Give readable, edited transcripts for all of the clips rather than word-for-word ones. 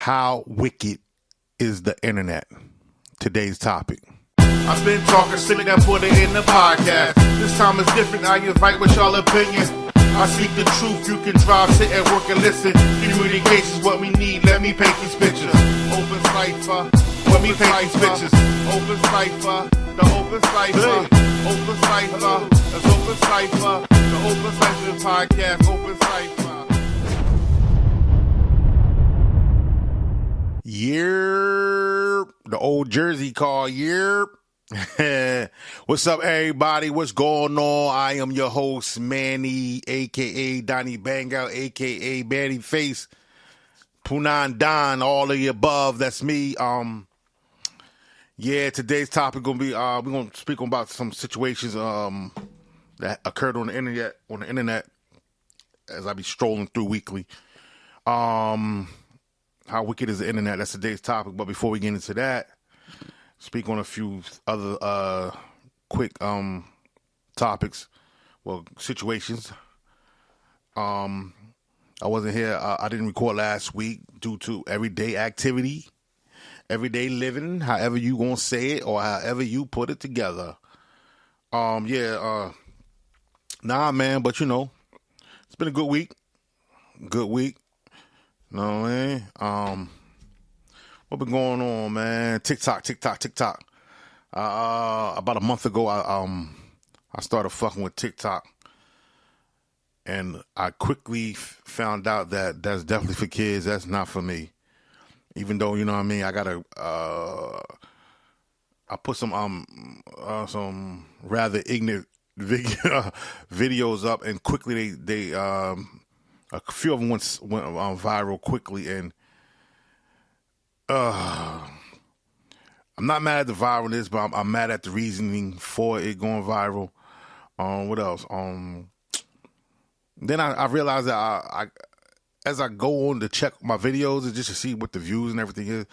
How wicked is the internet? Today's topic. I've been talking slick, now put it in the podcast. This time is different, I invite with y'all opinion. I speak the truth, you can drive, sit and work and listen. Communication's what we need, let me paint these pictures. Open Cypher, let me paint these pictures. Open Cypher, the Open Cypher. Open Cypher, that's Open Cypher. The Open Cypher podcast, Open Cypher. Yerp, the old Jersey call, yerp. What's up, everybody? What's going on? I am your host, Mannie, a.k.a. Donnie Bangout, a.k.a. Mannie Face, Punan Don, all of the above. That's me. Yeah, today's topic gonna be we're gonna speak about some situations that occurred on the internet as I be strolling through weekly. How wicked is the internet? That's today's topic. But before we get into that, speak on a few other quick topics, situations. I wasn't here. I didn't record last week due to everyday activity, everyday living, however you gonna say it or however you put it together. Nah, man, but you know, it's been a good week. Good week. You know what I mean? What been going on, man? TikTok. About a month ago, I started fucking with TikTok, and I quickly found out that that's definitely for kids. That's not for me. Even though, you know what I mean, I gotta, I put some rather ignorant videos up, and quickly they a few of them went viral quickly, and I'm not mad at the viralness, but I'm mad at the reasoning for it going viral. What else? Then I realized that I as I go on to check my videos and just to see what the views and everything is,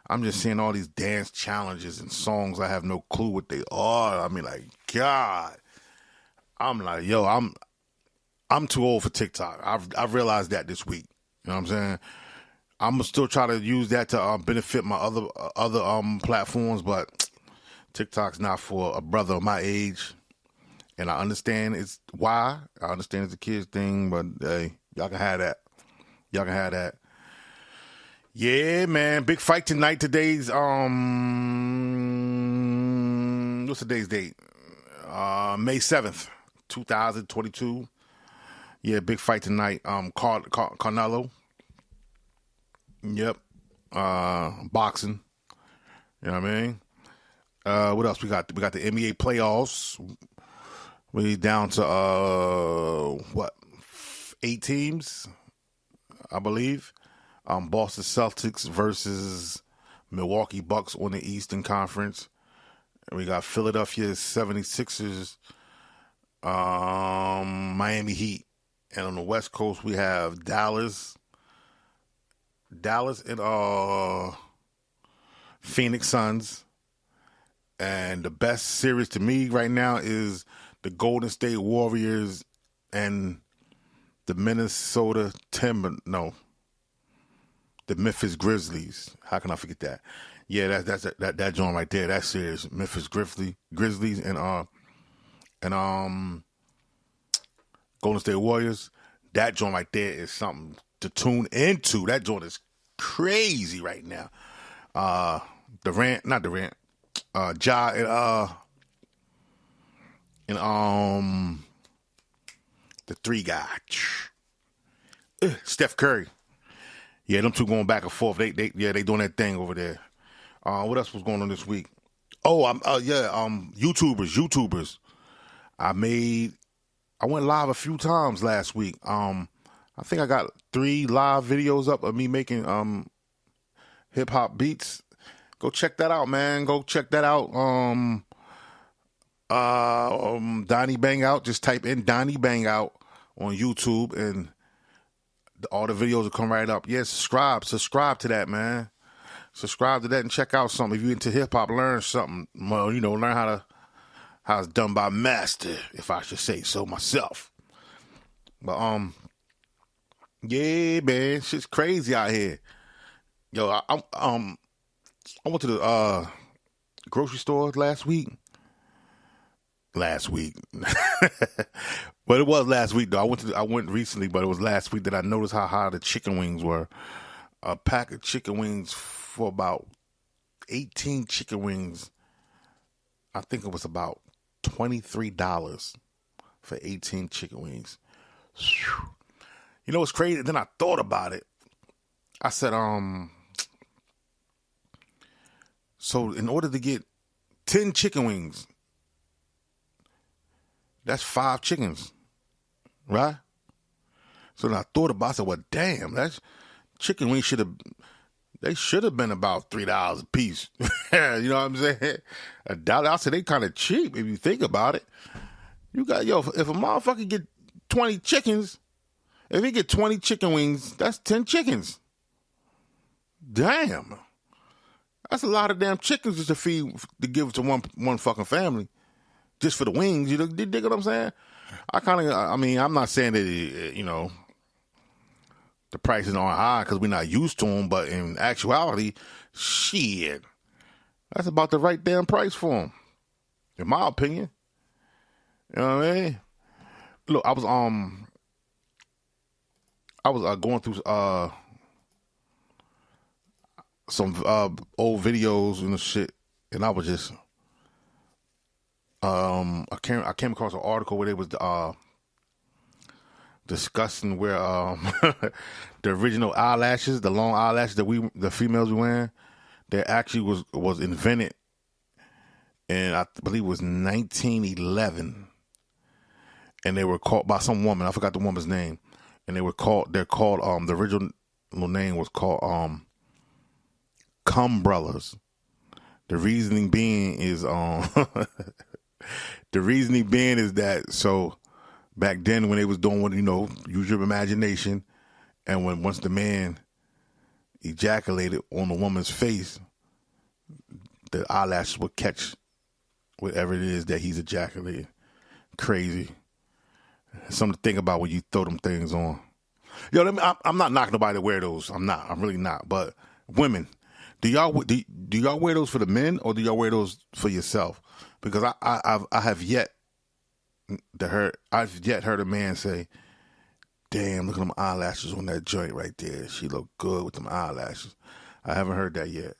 I'm just seeing all these dance challenges and songs I have no clue what they are. I mean, like, God, I'm like, yo, I'm too old for TikTok. I've realized that this week. You know what I'm saying? I'm gonna still try to use that to benefit my other platforms, but TikTok's not for a brother of my age. And I understand it's why. I understand it's a kid's thing, but hey, y'all can have that. Yeah, man. Big fight tonight. Today's what's today's date? May 7th, 2022. Yeah, big fight tonight. Canelo. Yep. Boxing. You know what I mean? What else we got? We got the NBA playoffs. We down to 8 teams, I believe. Boston Celtics versus Milwaukee Bucks on the Eastern Conference. And we got Philadelphia 76ers, Miami Heat. And on the West Coast, we have Dallas and Phoenix Suns. And the best series to me right now is the Golden State Warriors and the the Memphis Grizzlies. How can I forget that? Yeah, that's that joint right there. That series, Memphis Grizzlies and Golden State Warriors. That joint right there is something to tune into. That joint is crazy right now. Ja and the three guy, Steph Curry. Yeah, them two going back and forth. They doing that thing over there. What else was going on this week? YouTubers. I went live a few times last week. I think I got 3 live videos up of me making hip hop beats. Go check that out, man. Go check that out. Donnie Bangout. Just type in Donnie Bangout on YouTube, and all the videos will come right up. Yeah, subscribe to that, man. Subscribe to that and check out something. If you're into hip hop, learn something. Well, you know, learn how it's done by master, if I should say so myself. But yeah, man, shit's crazy out here. Yo, I went to the grocery store last week. But it was last week though. I went recently, but it was last week that I noticed how high the chicken wings were. A pack of chicken wings for about 18 chicken wings. I think it was about $23 for 18 chicken wings. Whew. You know what's crazy? Then I thought about it. I said, so in order to get 10 chicken wings, that's 5 chickens, right? So then I thought about it. I said, well, damn, that's chicken wings should have been about $3 a piece. You know what I'm saying? $1. I said they kind of cheap if you think about it. You got, if a motherfucker get 20 chickens, if he get 20 chicken wings, that's 10 chickens. Damn. That's a lot of damn chickens just to give to one fucking family. Just for the wings, you dig what I'm saying? I'm not saying that, the prices aren't high because we're not used to them, but in actuality, shit, that's about the right damn price for them, in my opinion. You know what I mean? Look, I was going through some old videos and shit, and I was just I came across an article where they was discussing where the original eyelashes, the long eyelashes that the females were wearing, that actually was invented, and I believe it was 1911, and they were called by some woman. I forgot the woman's name, and they're called the original name was called cumbrellas. The reasoning being is that so back then when they was doing what, use your imagination, and once the man ejaculated on the woman's face, the eyelashes would catch whatever it is that he's ejaculating. Crazy. Something to think about when you throw them things on. I'm not knocking nobody to wear those. I'm really not. But women, do y'all wear those for the men, or do y'all wear those for yourself? Because I've yet heard a man say, "Damn, look at them eyelashes on that joint right there. She look good with them eyelashes." I haven't heard that yet.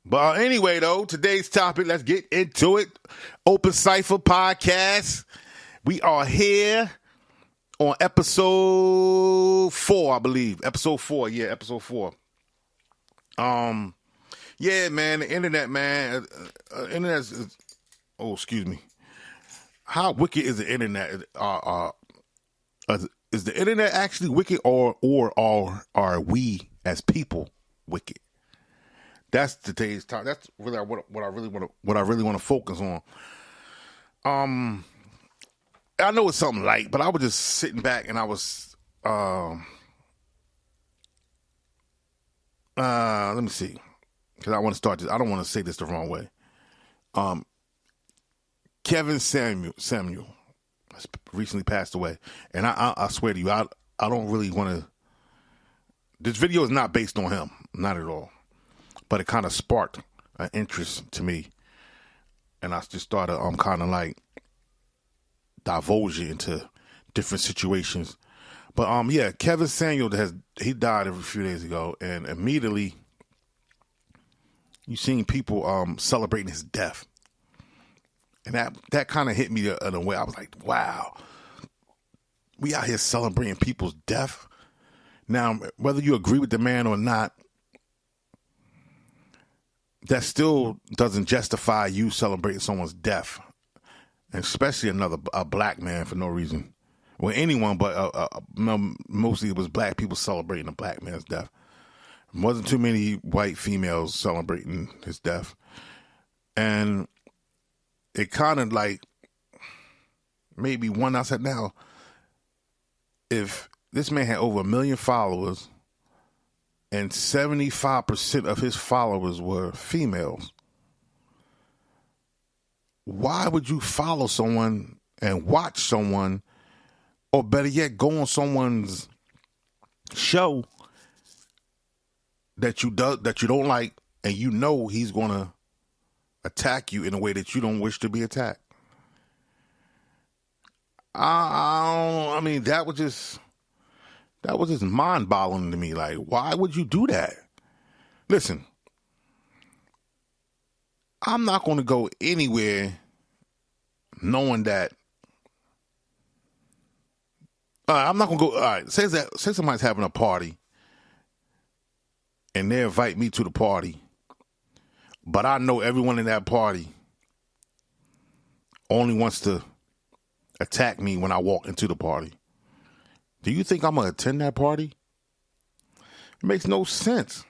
But anyway, though, today's topic, let's get into it. Open Cypher podcast. We are here on episode 4, I believe. Episode 4, yeah, episode 4. Yeah, man, the internet, man. Excuse me. How wicked is the internet? Is the internet actually wicked, or are we as people wicked? That's today's topic. That's really what I really want to focus on. I know it's something light, but I was just sitting back and I was let me see, because I want to start this. I don't want to say this the wrong way. Kevin Samuel has recently passed away, and I swear to you, I don't really want to. This video is not based on him, not at all, but it kind of sparked an interest to me, and I just started kind of like divulging into different situations. But yeah, Kevin Samuel he died a few days ago, and immediately you seen people celebrating his death. And that kind of hit me in a way. I was like, wow, we out here celebrating people's death. Now, whether you agree with the man or not, that still doesn't justify you celebrating someone's death, and especially a black man for no reason. Well, anyone, but mostly it was black people celebrating a black man's death. There wasn't too many white females celebrating his death. And it kind of like made me wonder. I said, now, if this man had over 1 million followers and 75% of his followers were females, why would you follow someone and watch someone, or better yet, go on someone's show that you don't like, and you know he's gonna attack you in a way that you don't wish to be attacked. I mean, that was just mind-boggling to me. Like, why would you do that? Listen, I'm not going to go anywhere knowing that. I'm not going to go. All right, say somebody's having a party and they invite me to the party, but I know everyone in that party only wants to attack me when I walk into the party. Do you think I'm going to attend that party? It makes no sense.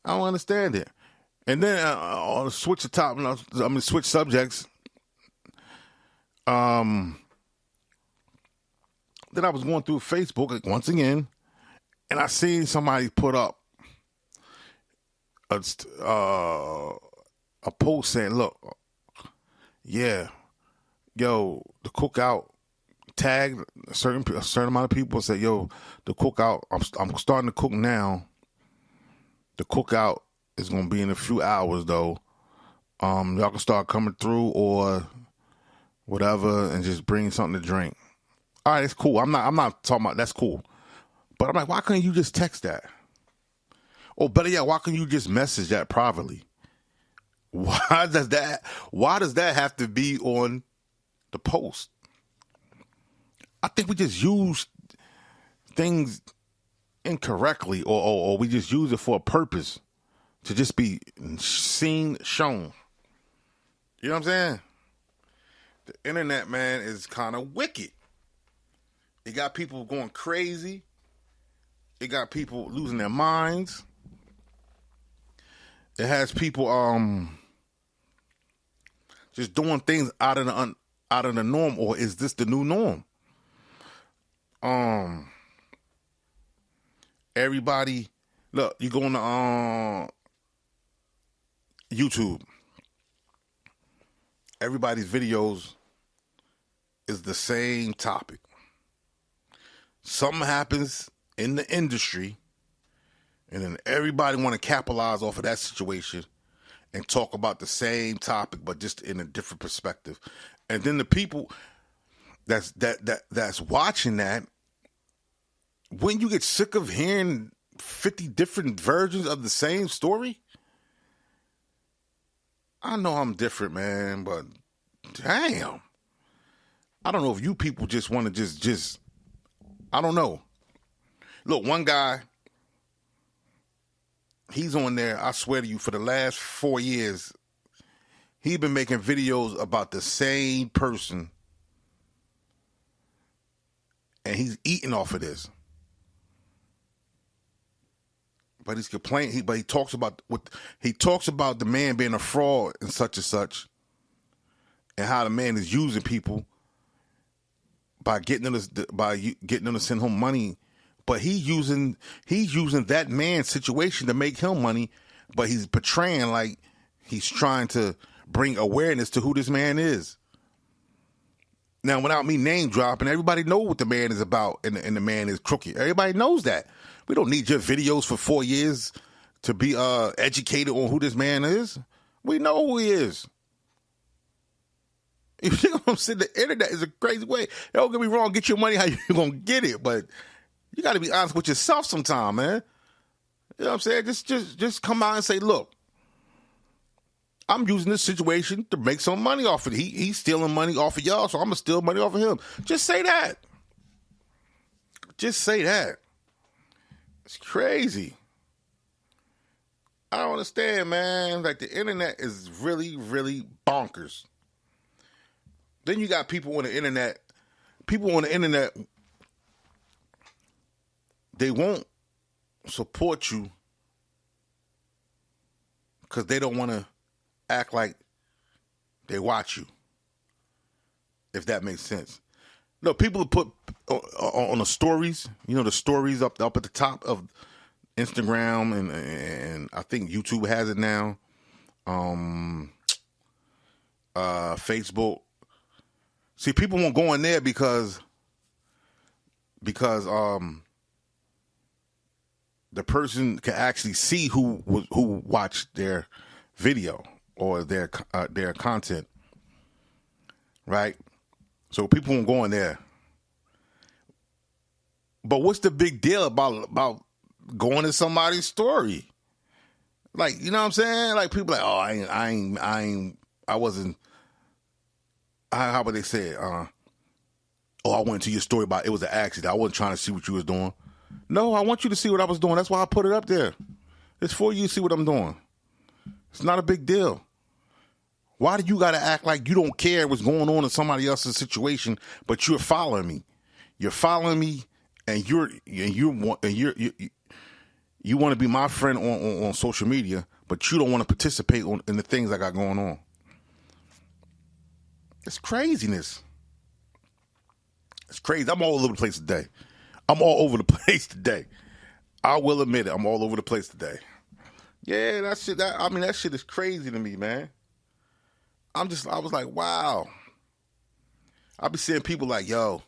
I don't understand it. And then I'll switch the top. I'm going to switch subjects. Then I was going through Facebook once again, and I seen somebody put up a post saying, "Look, yeah, yo, the cookout." Tagged a certain amount of people. Said, "Yo, the cookout. I'm starting to cook now. The cookout is gonna be in a few hours, though. Y'all can start coming through or whatever, and just bring something to drink. All right, it's cool. I'm not talking about that's cool, but I'm like, why couldn't you just text that? Or better yet, why couldn't you just message that privately? Why does that have to be on the post? I think we just use things incorrectly, or we just use it for a purpose to just be seen, shown. You know what I'm saying? The internet, man, is kind of wicked. It got people going crazy. It got people losing their minds. It has people just doing things out of the norm, or is this the new norm? Everybody, look, you go on YouTube. Everybody's videos is the same topic. Something happens in the industry, and then everybody want to capitalize off of that situation and talk about the same topic, but just in a different perspective. And then the people that's watching that, when you get sick of hearing 50 different versions of the same story, I know I'm different, man, but damn, I don't know if you people just want to just I don't know. Look, one guy, he's on there, I swear to you, for the last 4 years, he's been making videos about the same person, and he's eating off of this. But he's complaining. He talks about the man being a fraud and such, and how the man is using people by getting them to send him money. But he's using that man's situation to make him money. But he's portraying like he's trying to bring awareness to who this man is. Now, without me name dropping, everybody knows what the man is about, and the man is crooked. Everybody knows that. We don't need your videos for 4 years to be educated on who this man is. We know who he is. If you're going to say the internet is a crazy way, don't get me wrong, get your money how you're going to get it, but you got to be honest with yourself sometime, man. You know what I'm saying? Just come out and say, look, I'm using this situation to make some money off of it. He's stealing money off of y'all, so I'm going to steal money off of him. Just say that. Just say that. It's crazy. I don't understand, man. Like, the internet is really, really bonkers. Then you got people on the internet. They won't support you because they don't want to act like they watch you, if that makes sense. No, people put on the stories, the stories up at the top of Instagram, and I think YouTube has it now. Facebook. See, people won't go in there because the the person can actually see who watched their video or their content, right? So people won't go in there. But what's the big deal about going to somebody's story? Like, you know what I'm saying? Like, people like, oh, I wasn't. How would they say it? Oh, I went to your story about it was an accident. I wasn't trying to see what you was doing. No, I want you to see what I was doing. That's why I put it up there. It's for you to see what I'm doing. It's not a big deal. Why do you got to act like you don't care what's going on in somebody else's situation, but you're following me? You're following me, and you want to be my friend on social media, but you don't want to participate in the things I got going on. It's craziness. It's crazy. I'm all over the place today. I'm all over the place today. I will admit it. I'm all over the place today. Yeah, that shit. That shit is crazy to me, man. I was like, wow. I be seeing people like, yo,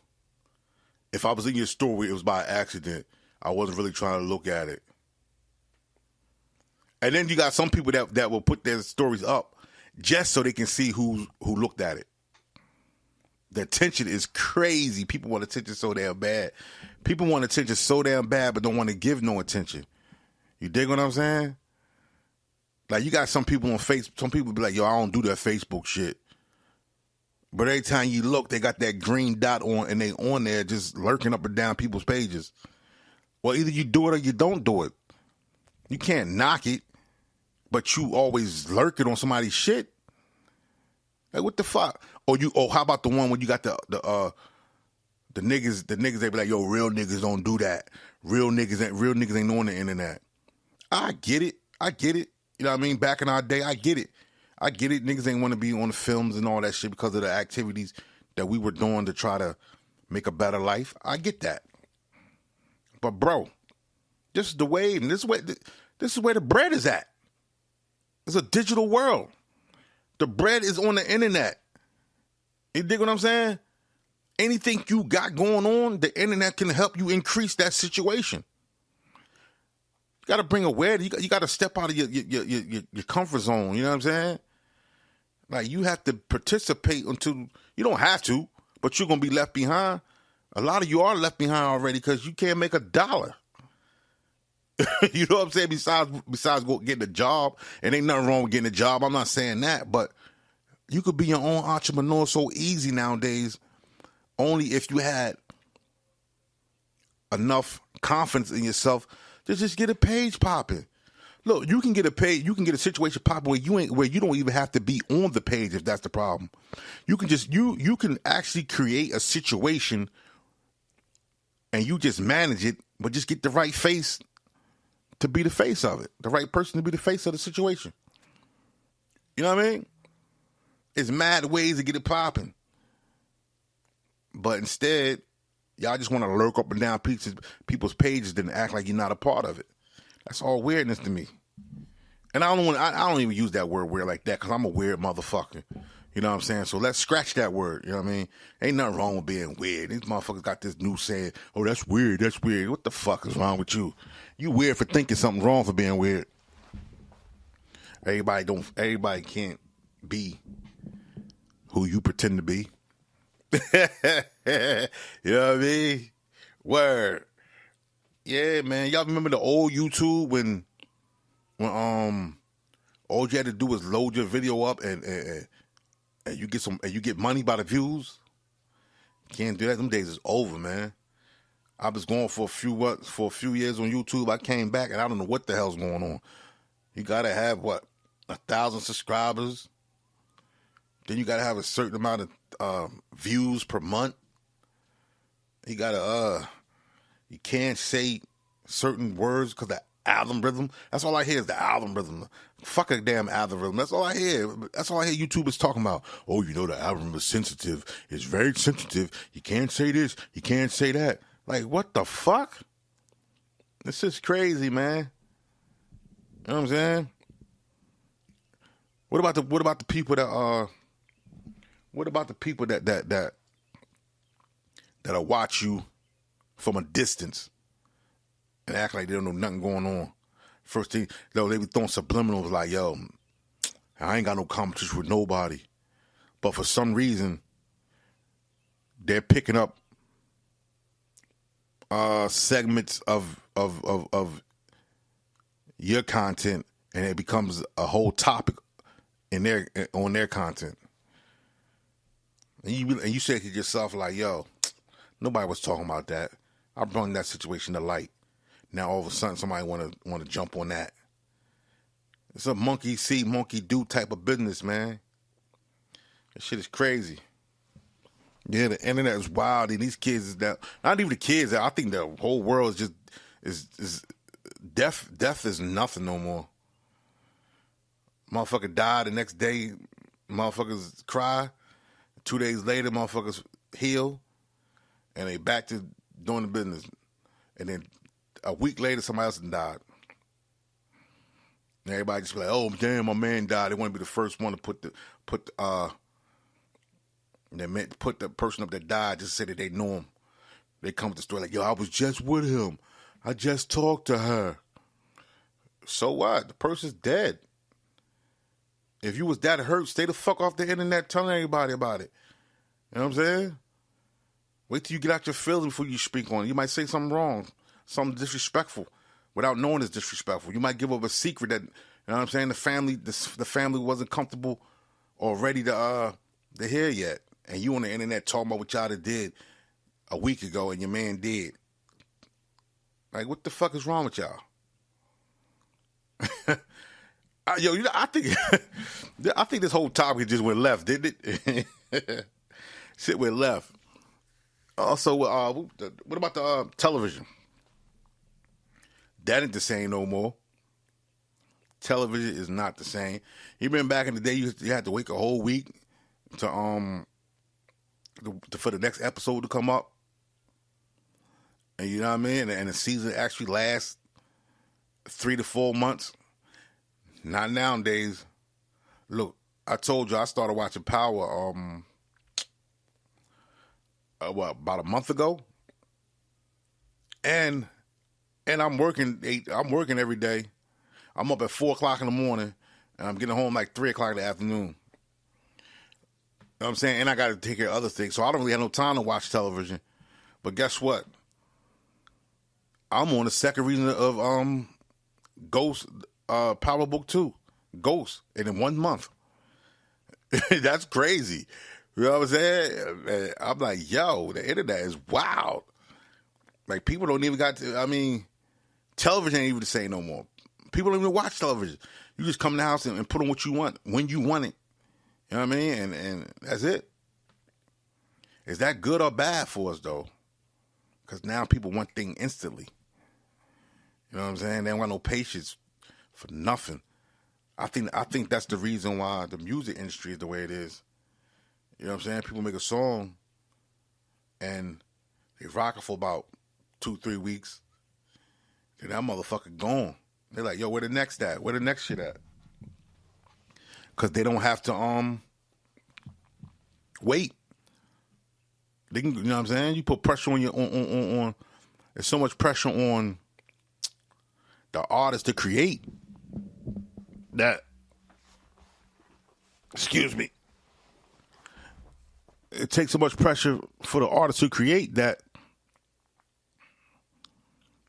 if I was in your story, it was by accident. I wasn't really trying to look at it. And then you got some people that will put their stories up just so they can see who looked at it. The attention is crazy. People want attention so damn bad. People want attention so damn bad, but don't want to give no attention. You dig what I'm saying? Like, you got some people on Facebook. Some people be like, yo, I don't do that Facebook shit. But every time you look, they got that green dot on, and they on there just lurking up and down people's pages. Well, either you do it or you don't do it. You can't knock it, but you always lurking on somebody's shit. Like, what the fuck? Or how about the one when you got the niggas they be like, yo, real niggas don't do that. Real niggas ain't on the internet. I get it. You know what I mean? Back in our day, I get it. Niggas ain't want to be on the films and all that shit because of the activities that we were doing to try to make a better life. I get that. But bro, this is the wave, and this is where the bread is at. It's a digital world. The bread is on the internet. You dig what I'm saying? Anything you got going on, the internet can help you increase that situation. You got to bring awareness. You got to step out of your comfort zone. You know what I'm saying? Like, you have to participate until you don't have to, but you're gonna be left behind. A lot of you are left behind already because you can't make $1. You know what I'm saying? Besides getting a job, and ain't nothing wrong with getting a job. I'm not saying that, but you could be your own entrepreneur so easy nowadays, only if you had enough confidence in yourself to just get a page popping. Look, you can get a situation popping where you don't even have to be on the page if that's the problem. You can just you can actually create a situation and you just manage it, but just get the right face to be the face of it, the right person to be the face of the situation. You know what I mean? It's mad ways to get it popping. But instead, y'all just want to lurk up and down people's pages and act like you're not a part of it. That's all weirdness to me. And I don't even use that word weird like that because I'm a weird motherfucker. You know what I'm saying? So let's scratch that word. You know what I mean? Ain't nothing wrong with being weird. These motherfuckers got this new saying, oh, that's weird, that's weird. What the fuck is wrong with you? You weird for thinking something wrong for being weird. Everybody can't be who you pretend to be. You know what I mean? Word. Yeah, man. Y'all remember the old YouTube when all you had to do was load your video up and you get money by the views? Can't do that. Them days is over, man. I was going for a few years on YouTube. I came back and I don't know what the hell's going on. You gotta have 1,000 subscribers. Then you gotta have a certain amount of views per month. You gotta you can't say certain words because the algorithm. That's all I hear is the algorithm. Fuck a damn algorithm. That's all I hear. That's all I hear YouTubers talking about. Oh, you know the algorithm is sensitive. It's very sensitive. You can't say this. You can't say that. Like, what the fuck? This is crazy, man. You know what I'm saying? What about the people that that'll watch you from a distance and act like they don't know nothing going on. First thing, though, they be throwing subliminals like, yo, I ain't got no competition with nobody. But for some reason, they're picking up segments of your content, and it becomes a whole topic on their content. And you say to yourself like, yo, nobody was talking about that. I brought that situation to light. Now all of a sudden somebody want to jump on that. It's a monkey see, monkey do type of business, man. That shit is crazy. Yeah, the internet is wild, and these kids is that. Not even the kids. I think the whole world is just is death. Death is nothing no more. Motherfucker died the next day. Motherfuckers cry. 2 days later, motherfuckers heal, and they back to doing the business. And then a week later, somebody else died. And everybody just be like, "Oh damn, my man died." They want to be the first one to put the person up that died just to say that they know him. They come with the story like, "Yo, I was just with him. I just talked to her." So what? The person's dead. If you was that hurt, stay the fuck off the internet telling everybody about it. You know what I'm saying? Wait till you get out your feelings before you speak on it. You might say something wrong, something disrespectful, without knowing it's disrespectful. You might give up a secret that, you know what I'm saying, the family wasn't comfortable or ready to hear yet. And you on the internet talking about what y'all did a week ago and your man did. Like, what the fuck is wrong with y'all? Yo, I think this whole topic just went left, didn't it? Shit went left. Also, what about the television? That ain't the same no more. Television is not the same. You remember back in the day, you had to wait a whole week for the next episode to come up, and you know what I mean. And the season actually lasts 3 to 4 months. Not nowadays. Look, I told you I started watching Power about a month ago, and I'm working every day. I'm up at 4:00 in the morning, and I'm getting home like 3:00 in the afternoon. You know what I'm saying? And I got to take care of other things, so I don't really have no time to watch television. But guess what? I'm on the second reason of Ghost. Power Book 2, Ghost, and in 1 month. That's crazy. You know what I'm saying? And I'm like, yo, the internet is wild. Like, people don't even television ain't even the same no more. People don't even watch television. You just come in the house and put on what you want when you want it. You know what I mean? And that's it. Is that good or bad for us, though? Because now people want things instantly. You know what I'm saying? They don't want no patience for nothing. I think that's the reason why the music industry is the way it is. You know what I'm saying? People make a song and they rock it for about 2-3 weeks. Then that motherfucker gone. They're like, yo, where the next at? Where the next shit at? Because they don't have to wait. They can, you know what I'm saying? You put pressure on on there's so much pressure on the artist to create that, excuse me, it takes so much pressure for the artist to create that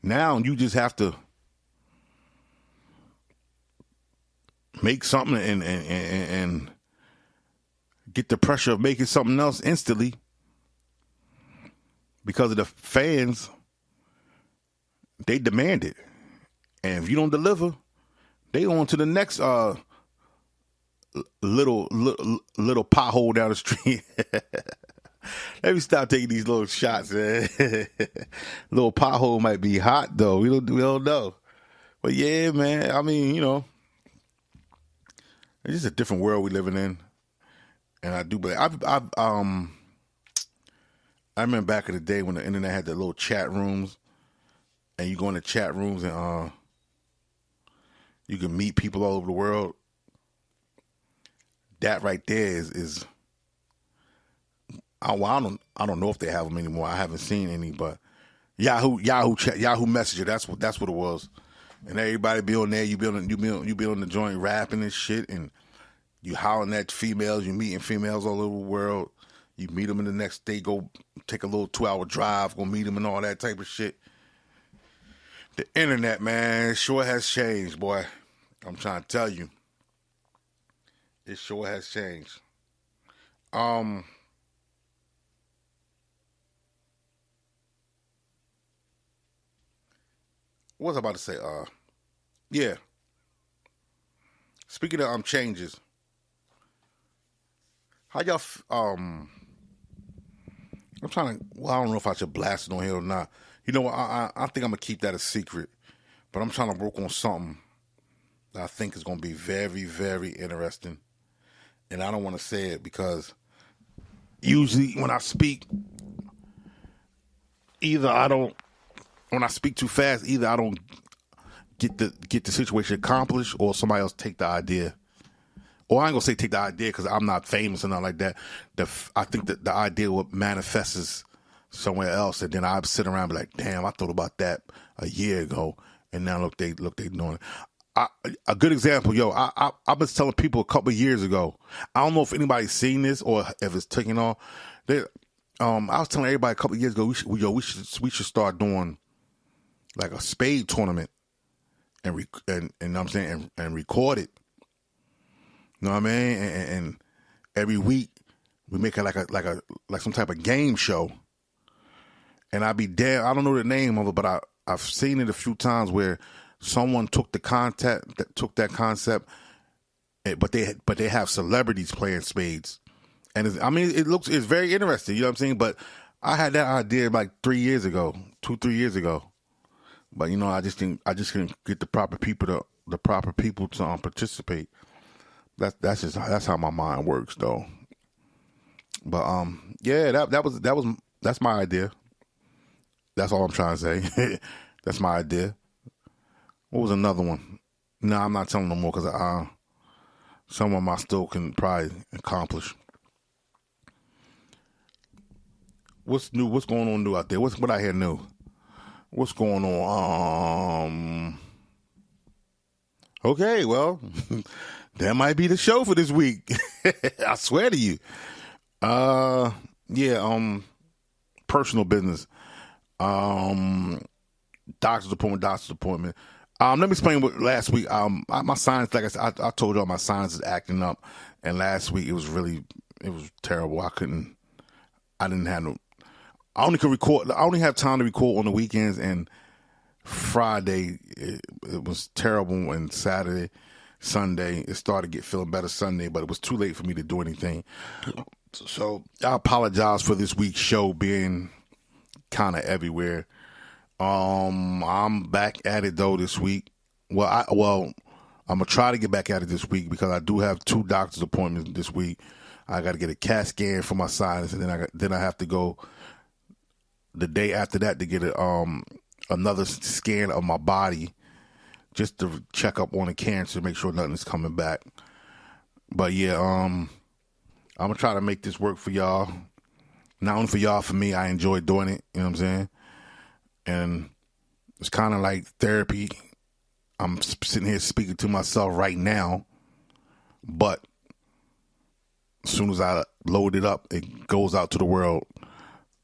now you just have to make something and get the pressure of making something else instantly because of the fans. They demand it. And if you don't deliver, they on to the next little pothole down the street. Let me stop taking these little shots, man. Little pothole might be hot though. We don't know. But yeah, man. I mean, you know, it's just a different world we living in. And I do believe I remember back in the day when the internet had the little chat rooms, and you go in the chat rooms and you can meet people all over the world. That right there is I don't know if they have them anymore. I haven't seen any, but Yahoo Messenger. That's what it was. And everybody be on there. You be on the joint rapping and shit, and you hollering at females. You meeting females all over the world. You meet them in the next day. Go take a little 2-hour drive. Go meet them and all that type of shit. The internet, man, sure has changed, boy. I'm trying to tell you, it sure has changed. What was I about to say? Yeah. Speaking of changes, how y'all? I'm trying to. Well, I don't know if I should blast it on here or not. You know what? I think I'm gonna keep that a secret, but I'm trying to work on something that I think is gonna be very, very interesting, and I don't want to say it because usually when I speak, when I speak too fast, either I don't get the situation accomplished, or somebody else take the idea. Or I ain't gonna say take the idea because I'm not famous or nothing like that. I think that the idea will manifests somewhere else, and then I sit around and be like, damn, I thought about that a year ago, and now look they doing it. A good example, I've been telling people a couple of years ago. I don't know if anybody's seen this or if it's taking off. I was telling everybody a couple of years ago, we should start doing like a spade tournament and I'm saying and record it. You know what I mean? And every week we make it like some type of game show. And I'd be damn, I don't know the name of it, but I've seen it a few times where someone took that concept, but they have celebrities playing spades, and it's very interesting. You know what I'm saying? But I had that idea like 3 years ago, 2-3 years ago, but I just couldn't get the proper people to participate. That's how my mind works, though. But yeah, that's my idea. That's all I'm trying to say. That's my idea. What was another one? No, I'm not telling no more because some of them I still can probably accomplish. What's new? What's going on new out there? What I hear new? What's going on? Okay, well, that might be the show for this week. I swear to you. Yeah. Personal business. Doctor's appointment. Let me explain what last week. My sinus, like I said, I told y'all my sinus is acting up, and last week it was terrible. I didn't have no. I only could record. I only have time to record on the weekends, and Friday it was terrible, and Saturday, Sunday it started to get feeling better Sunday, but it was too late for me to do anything. So I apologize for this week's show being kind of everywhere. I'm back at it though this week. I'm gonna try to get back at it this week because I do have 2 doctor's appointments this week. I got to get a CAT scan for my sinus, and then I have to go the day after that to get another scan of my body just to check up on the cancer, make sure nothing's coming back. But yeah, I'm gonna try to make this work for y'all. Not only for y'all, for me. I enjoy doing it. You know what I'm saying? And it's kind of like therapy. I'm sitting here speaking to myself right now, but as soon as I load it up, it goes out to the world.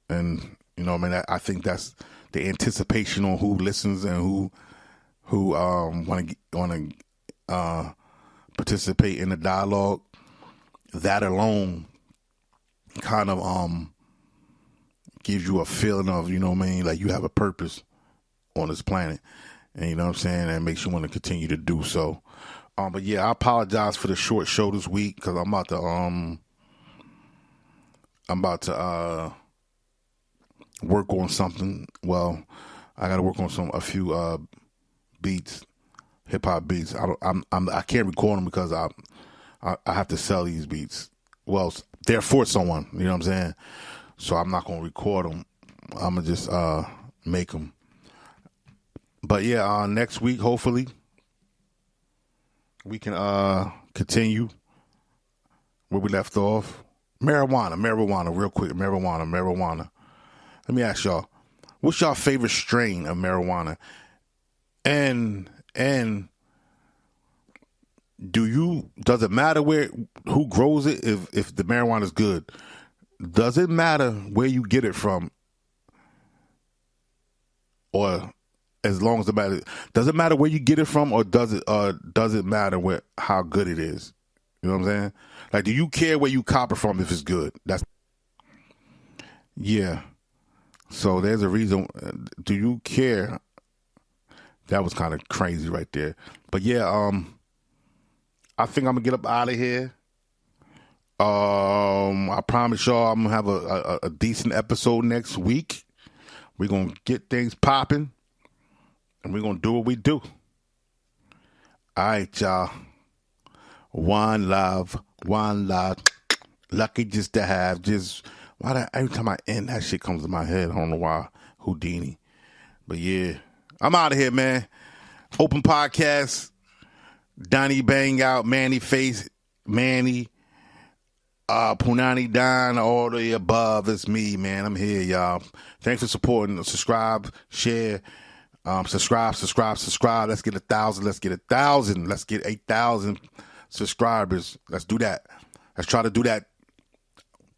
And I think that's the anticipation on who listens and who want to participate in the dialogue. That alone kind of gives you a feeling of, like you have a purpose on this planet, and you know what I'm saying, and makes you want to continue to do so. But yeah, I apologize for the short show this week because I'm about to work on something. Well, I got to work on a few beats, hip hop beats. I can't record them because I have to sell these beats. Well, they're for someone, you know what I'm saying? So I'm not going to record them. I'm going to just make them. But yeah, next week, hopefully, we can continue where we left off. Marijuana, real quick. Marijuana. Let me ask y'all, What's your favorite strain of marijuana? And does it matter who grows it if the marijuana is good? Does it matter where you get it from? Or as long as does it matter where you get it from, or does it matter how good it is? You know what I'm saying? Like, do you care where you cop it from if it's good? Yeah. So there's a reason. Do you care? That was kind of crazy right there. But yeah, I think I'm gonna get up out of here. I promise y'all I'm gonna have a decent episode next week. We're gonna get things popping, and we're gonna do what we do. All right, y'all. One love. Lucky just to have. Every time I end, that shit comes to my head. I don't know why. Houdini. But yeah, I'm out of here, man. Open podcast. Donnie Bangout, Mannie Face, Mannie, Punani Don, all the above. It's me, man. I'm here, y'all. Thanks for supporting. Subscribe, share, subscribe. Let's get 1,000. Let's get 1,000. Let's get 8,000 subscribers. Let's do that. Let's try to do that.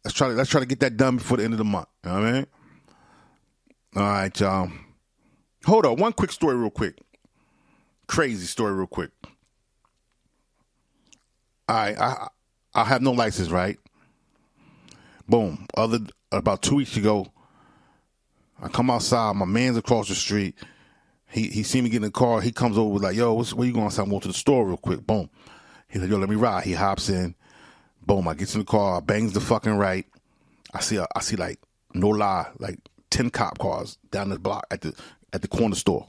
Let's try to get that done before the end of the month. You know what I mean? All right, y'all. Hold on. One quick story real quick. Crazy story real quick. I have no license, right? Boom. About 2 weeks ago, I come outside. My man's across the street. He see me get in the car. He comes over like, yo, where you going? So I'm going to the store real quick. Boom. He's like, yo, let me ride. He hops in. Boom. I get in the car. I bangs the fucking right. I see like, no lie, like 10 cop cars down the block at the corner store.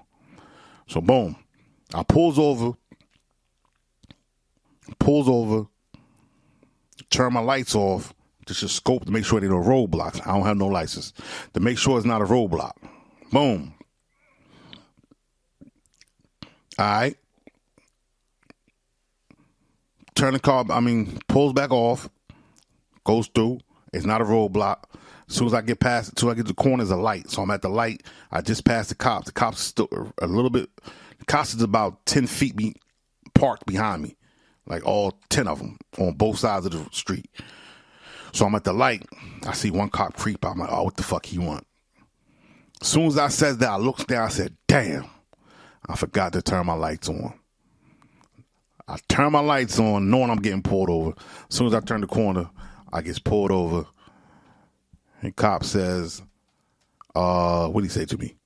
So boom. I pulls over, turn my lights off, just scope to make sure there are no roadblocks. I don't have no license. To make sure it's not a roadblock. Boom. All right. Turn the car, pulls back off, goes through. It's not a roadblock. As soon as I get to the corner, there's a light. So I'm at the light. I just passed the cops. The cops still a little bit. The cops is about 10 feet parked behind me. Like all 10 of them on both sides of the street. So I'm at the light. I see one cop creep out. I'm like, oh, what the fuck he want? As soon as I said that, I looked down. I said, damn, I forgot to turn my lights on. I turn my lights on knowing I'm getting pulled over. As soon as I turn the corner, I get pulled over. And cop says, what did he say to me?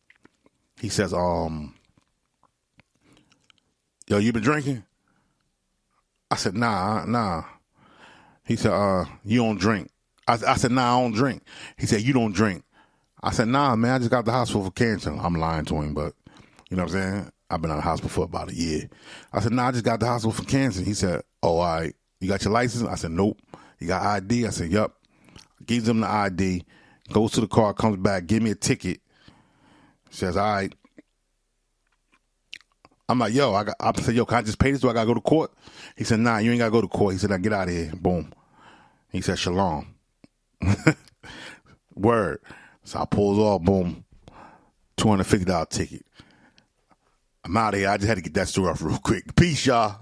He says, yo, you been drinking? I said, nah. He said, you don't drink. I said, nah, I don't drink. He said, you don't drink. I said, nah, man, I just got to the hospital for cancer. I'm lying to him, but you know what I'm saying? I've been out of the hospital for about a year. I said, nah, I just got to the hospital for cancer. He said, oh, all right. You got your license? I said, nope. You got ID? I said, yup. Gives him the ID. Goes to the car, comes back, give me a ticket. Says, all right. I'm like, yo, I said, yo, can I just pay this? Do I got to go to court? He said, nah, you ain't got to go to court. He said, now get out of here. Boom. He said, shalom. Word. So I pulls off, boom, $250 ticket. I'm out of here. I just had to get that story off real quick. Peace, y'all.